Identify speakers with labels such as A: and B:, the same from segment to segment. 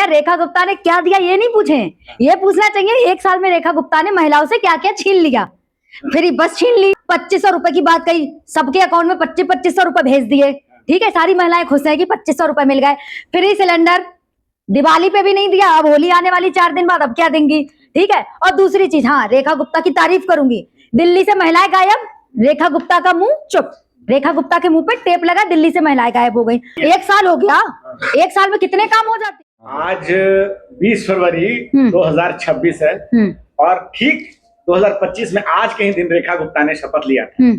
A: रेखा गुप्ता ने क्या दिया ये नहीं पूछे, ये पूछना चाहिए 1 साल में रेखा गुप्ता ने महिलाओं से क्या क्या छीन लिया। फ्री बस छीन ली, 2500 रुपए की बात कही, सबके अकाउंट में 2500 रुपए भेज दिए। ठीक है, सारी महिलाएं खुश है कि 2500 रुपए मिल गए। फ्री सिलेंडर दिवाली पे भी नहीं दिया, अब होली आने वाली 4 दिन बाद अब क्या देंगी। ठीक है, और दूसरी चीज, हाँ रेखा गुप्ता की तारीफ करूंगी, दिल्ली से महिलाएं गायब, रेखा गुप्ता का मुंह चुप। रेखा गुप्ता के मुंह पे टेप लगा, दिल्ली से महिलाएं गायब हो गई। 1 साल हो गया, 1 साल में कितने काम हो जाते।
B: आज 20 फरवरी 2026 है और ठीक 2025 में आज के ही दिन रेखा गुप्ता ने शपथ लिया था।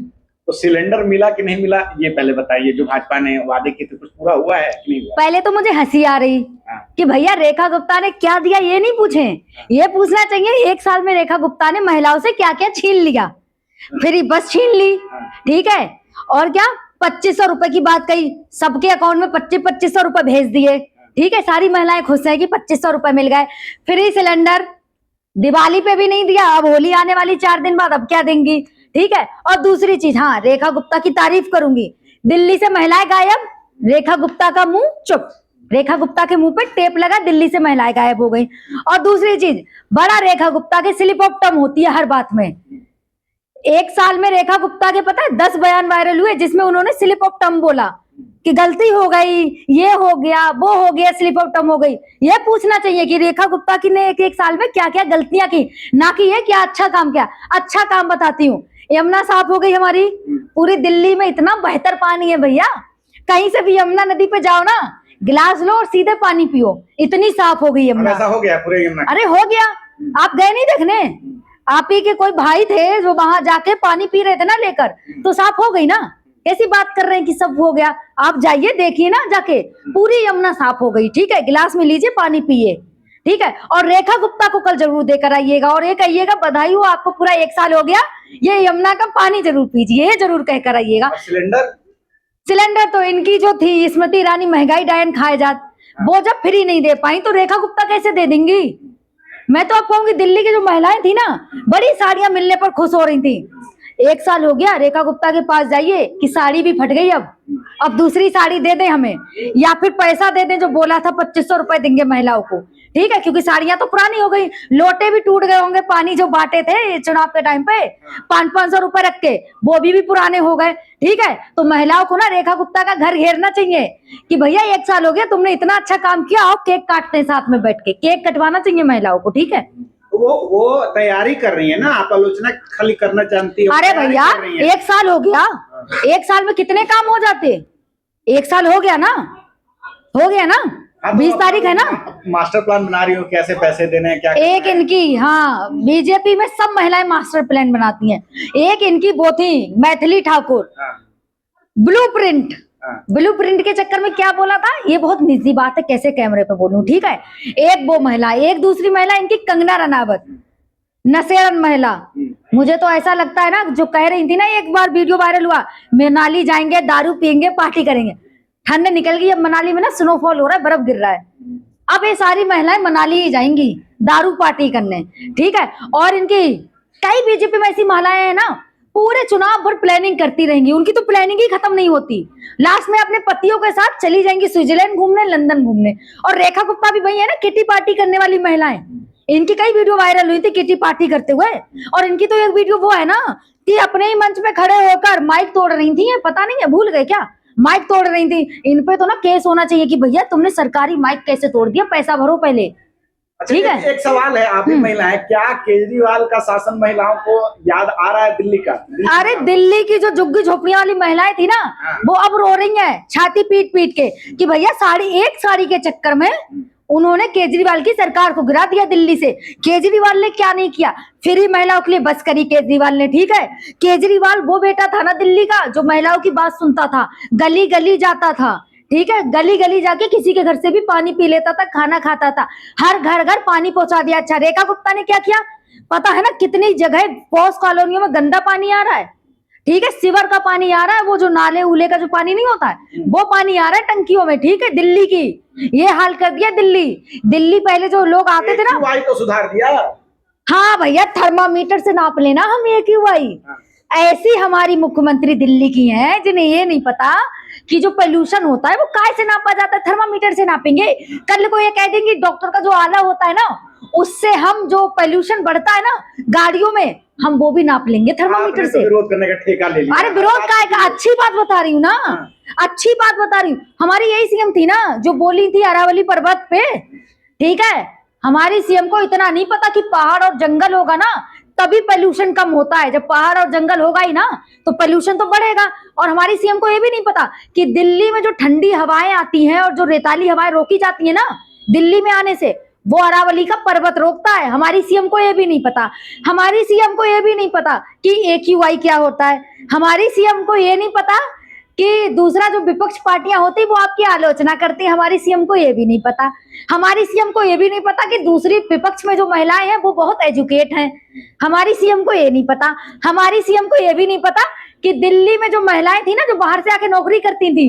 B: तो सिलेंडर मिला कि नहीं मिला ये पहले बताइए, जो भाजपा ने वादे किए थे कुछ पूरा हुआ है कि नहीं हुआ?
A: पहले तो मुझे हंसी आ रही कि भैया रेखा गुप्ता ने क्या दिया ये नहीं पूछे, ये पूछना चाहिए 1 साल में रेखा गुप्ता ने महिलाओं से क्या क्या छीन लिया। फ्री बस छीन ली, ठीक है, और क्या 2500 रुपए की बात कही, सबके अकाउंट में 2500 रुपए भेज दिए। ठीक है, सारी महिलाएं खुश है कि 2500 रुपए मिल गए। फ्री सिलेंडर दिवाली पे भी नहीं दिया, अब होली आने वाली 4 दिन बाद अब क्या देंगी। ठीक है, और दूसरी चीज, हाँ रेखा गुप्ता की तारीफ करूंगी, दिल्ली से महिलाएं गायब, रेखा गुप्ता का मुंह चुप। रेखा गुप्ता के मुंह पे टेप लगा, दिल्ली से महिलाएं गायब हो गई। और दूसरी चीज, बड़ा रेखा गुप्ता के स्लिप ऑफ टंग होती है हर बात में। 1 साल में रेखा गुप्ता के पता है 10 बयान वायरल हुए जिसमें उन्होंने स्लिप ऑफ टंग बोला कि गलती हो गई, ये हो गया, वो हो गया, स्लिप ऑफ टंग हो गई। ये पूछना चाहिए कि रेखा गुप्ता की ने एक साल में क्या क्या गलतियां की, ना कि ये क्या अच्छा काम किया। अच्छा काम बताती हूँ, यमुना साफ हो गई हमारी, पूरी दिल्ली में इतना बेहतर पानी है भैया, कहीं से भी यमुना नदी पे जाओ ना, गिलास लो और सीधे पानी पियो, इतनी साफ हो गई यमुना।
B: ऐसा हो गया पूरे यमुना?
A: अरे हो गया, आप गए नहीं देखने? आप ही के कोई भाई थे जो वहां जाके पानी पी रहे थे ना लेकर, तो साफ हो गई ना। कैसी बात कर रहे हैं कि सब हो गया, आप जाइए देखिए ना जाके, पूरी यमुना साफ हो गई। ठीक है, गिलास में लीजिए पानी पिए। ठीक है, और रेखा गुप्ता को कल जरूर देकर आइएगा और ये कहिएगा बधाई हो आपको, पूरा 1 साल हो गया, ये यमुना का पानी जरूर पीजिए, ये जरूर कहकर आइएगा। सिलेंडर तो इनकी जो थी स्मृति ईरानी महंगाई डायन खाए जात, वो जब फ्री नहीं दे पाई तो रेखा गुप्ता कैसे दे देंगी। मैं तो आप कहूंगी दिल्ली की जो महिलाएं थी ना, बड़ी साड़ियां मिलने पर खुश हो रही थी। 1 साल हो गया, रेखा गुप्ता के पास जाइए कि साड़ी भी फट गई, अब दूसरी साड़ी दे दे हमें, या फिर पैसा दे दे, जो बोला था 2500 रुपए देंगे महिलाओं को। ठीक है, क्योंकि साड़ियां तो पुरानी हो गई, लोटे भी टूट गए होंगे, पानी जो बांटे थे चुनाव के टाइम पे 500 रुपए रख के, वो भी पुराने हो गए। ठीक है, तो महिलाओं को ना रेखा गुप्ता का घर घेरना चाहिए कि भैया 1 साल हो गया, तुमने इतना अच्छा काम किया, आओ केक काटते हैं साथ में बैठ के, केक कटवाना चाहिए महिलाओं को। ठीक है,
B: वो तैयारी कर रही है ना, आप आलोचना खाली करना चाहती हो?
A: अरे भैया 1 साल हो गया, 1 साल में कितने काम हो जाते। 1 साल हो गया ना, हो गया ना, 20 तारीख है ना।
B: मास्टर प्लान बना रही हो, कैसे पैसे देने हैं, क्या
A: एक इनकी, हाँ बीजेपी में सब महिलाएं मास्टर प्लान बनाती हैं। एक इनकी वो थी मैथिली ठाकुर, ब्लूप्रिंट, ब्लूप्रिंट के चक्कर में क्या बोला था, ये बहुत निजी बात है कैसे कैमरे पे बोलूं। ठीक है, एक वो महिला, एक दूसरी महिला इनकी कंगना रनावत, नशेड़न महिला। मुझे तो ऐसा लगता है ना, जो कह रही थी ना, एक बार वीडियो वायरल हुआ, मनाली जाएंगे, दारू पियेंगे, पार्टी करेंगे, ठंड निकल गई, अब मनाली में ना स्नोफॉल हो रहा है, बर्फ गिर रहा है, अब ये सारी महिलाएं मनाली ही जाएंगी दारू पार्टी करने। ठीक है, और इनकी कई बीजेपी में ऐसी महिलाएं हैं ना, पूरे चुनाव भर प्लानिंग करती रहेंगी, उनकी तो प्लानिंग ही खत्म नहीं होती, लास्ट में अपने पतियों के साथ चली जाएंगी स्विट्जरलैंड घूमने, लंदन घूमने। और रेखा गुप्ता भी वही है ना, किटी पार्टी करने वाली महिलाएं, इनकी कई वीडियो वायरल हुई थी किटी पार्टी करते हुए। और इनकी तो एक वीडियो वो है ना कि अपने ही मंच में खड़े होकर माइक तोड़ रही थी, पता नहीं है भूल गए क्या, माइक तोड़ रही थी। इन पे तो ना केस होना चाहिए कि भैया तुमने सरकारी माइक कैसे तोड़ दिया, पैसा भरो पहले। ठीक है,
B: एक सवाल है, आप भी महिला है, क्या केजरीवाल का शासन महिलाओं को याद आ रहा है दिल्ली का?
A: अरे दिल्ली की जो झुग्गी झोपड़ियां वाली महिलाएं थी ना, वो अब रो रही हैं छाती पीट पीट के कि भैया एक साड़ी के चक्कर में उन्होंने केजरीवाल की सरकार को गिरा दिया दिल्ली से। केजरीवाल ने क्या नहीं किया, फ्री महिलाओं के लिए बस करी केजरीवाल ने। ठीक है, केजरीवाल वो बेटा था ना दिल्ली का जो महिलाओं की बात सुनता था, गली गली जाता था। ठीक है, गली गली जाके किसी के घर से भी पानी पी लेता था, खाना खाता था, हर घर घर पानी पहुंचा दिया। अच्छा, रेखा गुप्ता ने क्या किया पता है ना, कितनी जगह पॉश कॉलोनियों में गंदा पानी आ रहा है। ठीक है, सीवर का पानी आ रहा है, वो जो नाले उले का जो पानी नहीं होता है वो पानी आ रहा है टंकियों में। ठीक है, दिल्ली की ये हाल कर दिया। दिल्ली पहले जो लोग आते थे ना,
B: तो सुधार दिया।
A: हाँ भैया, थर्मामीटर से नाप लेना हम AQI। ऐसी हमारी मुख्यमंत्री दिल्ली की हैं जिन्हें ये नहीं पता कि जो पोल्यूशन होता है वो काय से नापा जाता है, थर्मामीटर से नापेंगे। कल को ये कह देंगे डॉक्टर का जो आला होता है ना, उससे हम जो पोल्यूशन बढ़ता है ना गाड़ियों में, हम वो भी नाप लेंगे थर्मामीटर से।
B: विरोध करने का ठेका ले लिया।
A: अरे विरोध का अच्छी बात बता रही हूँ ना, अच्छी बात बता रही हूँ। हमारी यही सीएम थी ना जो बोली थी अरावली पर्वत पे, ठीक है। हमारी सीएम को इतना नहीं पता कि पहाड़ और जंगल होगा ना तभी पोल्यूशन कम होता है। जब पहाड़ और जंगल होगा ही ना तो पोल्यूशन तो बढ़ेगा। और हमारी सीएम को ये भी नहीं पता कि दिल्ली में जो ठंडी हवाएं आती हैं और जो रेताली हवाएं रोकी जाती है ना दिल्ली में आने से, वो अरावली का पर्वत रोकता है। हमारी सीएम को ये भी नहीं पता। हमारी सीएम को ये भी नहीं पता कि AQI क्या होता है। हमारी सीएम को ये नहीं पता कि दूसरा जो विपक्ष पार्टियां होती वो आपकी आलोचना करती है। हमारी सीएम को ये भी नहीं पता। हमारी सीएम को ये भी नहीं पता कि दूसरी विपक्ष में जो महिलाएं हैं वो बहुत एजुकेट हैं। हमारी सीएम को ये नहीं पता। हमारी सीएम को ये भी नहीं पता कि दिल्ली में जो महिलाएं थी ना जो बाहर से आके नौकरी करती थी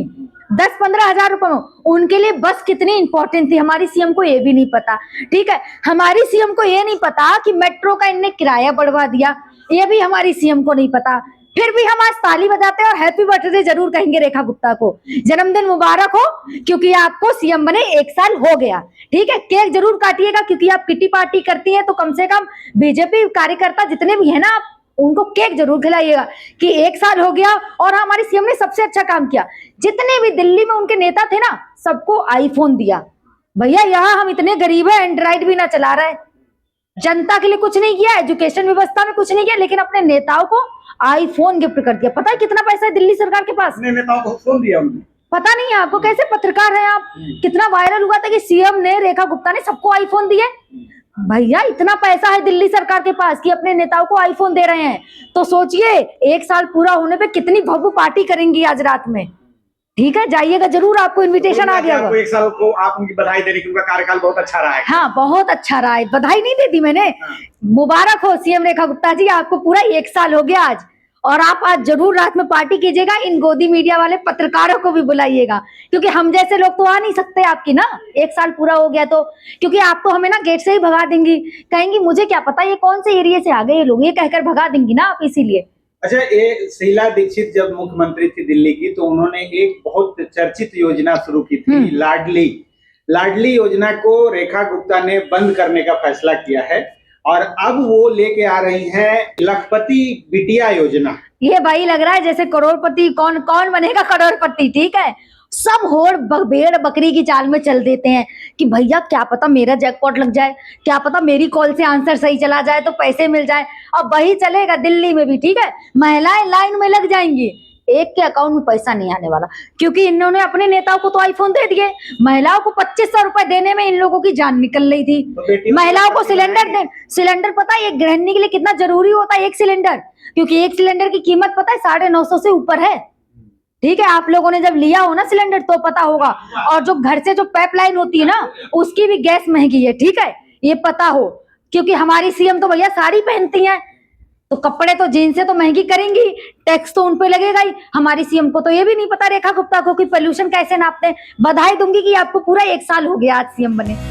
A: 10-15 हजार रुपए में, उनके लिए बस कितनी इंपॉर्टेंट थी। हमारी सीएम को ये भी नहीं पता, ठीक है। हमारी सीएम को ये नहीं पता कि मेट्रो का इनने किराया बढ़वा दिया, ये भी हमारी सीएम को नहीं पता। फिर भी हम आज ताली बजाते हैं और हैप्पी बर्थडे जरूर कहेंगे रेखा गुप्ता को, जन्मदिन मुबारक हो, क्योंकि आपको सीएम बने 1 साल हो गया, ठीक है। केक जरूर काटिएगा क्योंकि आप किटी पार्टी करती है, तो कम से कम बीजेपी कार्यकर्ता जितने भी है ना आप उनको केक जरूर खिलाइएगा कि 1 साल हो गया। और हमारी सीएम ने सबसे अच्छा काम किया, जितने भी दिल्ली में उनके नेता थे ना सबको आईफोन दिया। भैया यहाँ हम इतने गरीब है, एंड्रॉइड भी ना चला रहे, जनता के लिए कुछ नहीं किया, एजुकेशन व्यवस्था में कुछ नहीं किया, लेकिन अपने नेताओं को आईफोन गिफ्ट कर दिया। पता है कितना पैसा है दिल्ली सरकार के पास?
B: अपने नेताओं को फोन दिया उन्होंने।
A: पता नहीं है आपको? कैसे पत्रकार हैं आप? कितना वायरल हुआ था कि सीएम ने, रेखा गुप्ता ने सबको आईफोन दिए। भैया इतना पैसा है दिल्ली सरकार के पास कि अपने नेताओं को आईफोन दे रहे हैं, तो सोचिए 1 साल पूरा होने पे कितनी भव्य पार्टी करेंगी आज रात में, ठीक है। जाइएगा जरूर, आपको इनविटेशन आ गया होगा।
B: 1 साल को आप उनकी बधाई दे रही, उनका कार्यकाल बहुत अच्छा रहा है।
A: हाँ बहुत अच्छा रहा है, बधाई नहीं देती मैंने। मुबारक हो सीएम रेखा गुप्ता जी, आपको पूरा 1 साल हो गया आज। और आप आज जरूर रात में पार्टी कीजिएगा, इन गोदी मीडिया वाले पत्रकारों को भी बुलाइएगा, क्योंकि हम जैसे लोग तो आ नहीं सकते आपकी ना 1 साल पूरा हो गया तो, क्योंकि आप तो हमें ना गेट से ही भगा देंगी, कहेंगी मुझे क्या पता ये कौन से एरिया से आ गए ये लोग, ये कहकर भगा देंगी ना आप, इसीलिए।
C: अच्छा, ये शीला दीक्षित जब मुख्यमंत्री थी दिल्ली की तो उन्होंने एक बहुत चर्चित योजना शुरू की थी, लाडली योजना को रेखा गुप्ता ने बंद करने का फैसला किया है और अब वो लेके आ रही हैं लखपति बिटिया योजना।
A: ये भाई लग रहा है जैसे करोड़पति, कौन कौन बनेगा करोड़पति, ठीक है। सब होड़ भेड़ बकरी की चाल में चल देते हैं कि भैया क्या पता मेरा जैकपॉट लग जाए, क्या पता मेरी कॉल से आंसर सही चला जाए तो पैसे मिल जाए। अब वही चलेगा दिल्ली में भी, ठीक है। महिलाएं लाइन में लग जाएंगी, एक के अकाउंट में पैसा नहीं आने वाला, क्योंकि इन्होंने अपने नेताओं को तो आईफोन दे दिए, महिलाओं को 2500 रुपए देने में इन लोगों की जान निकल रही थी। महिलाओं को सिलेंडर पता है एक गृहिणी के लिए कितना जरूरी होता है, एक सिलेंडर, क्योंकि एक सिलेंडर की कीमत पता है 950 से ऊपर है, ठीक है। आप लोगों ने जब लिया हो ना सिलेंडर तो पता होगा। और जो घर से जो पाइपलाइन होती है ना उसकी भी गैस महंगी है, ठीक है, ये पता हो। क्योंकि हमारी सीएम तो भैया साड़ी पहनती हैं, तो कपड़े तो जीन्स से तो महंगी करेंगी, टैक्स तो उनपे लगेगा ही। हमारी सीएम को तो ये भी नहीं पता रेखा गुप्ता को कि पोल्यूशन कैसे नापते हैं। बधाई दूंगी कि आपको पूरा 1 साल हो गया आज सीएम बने।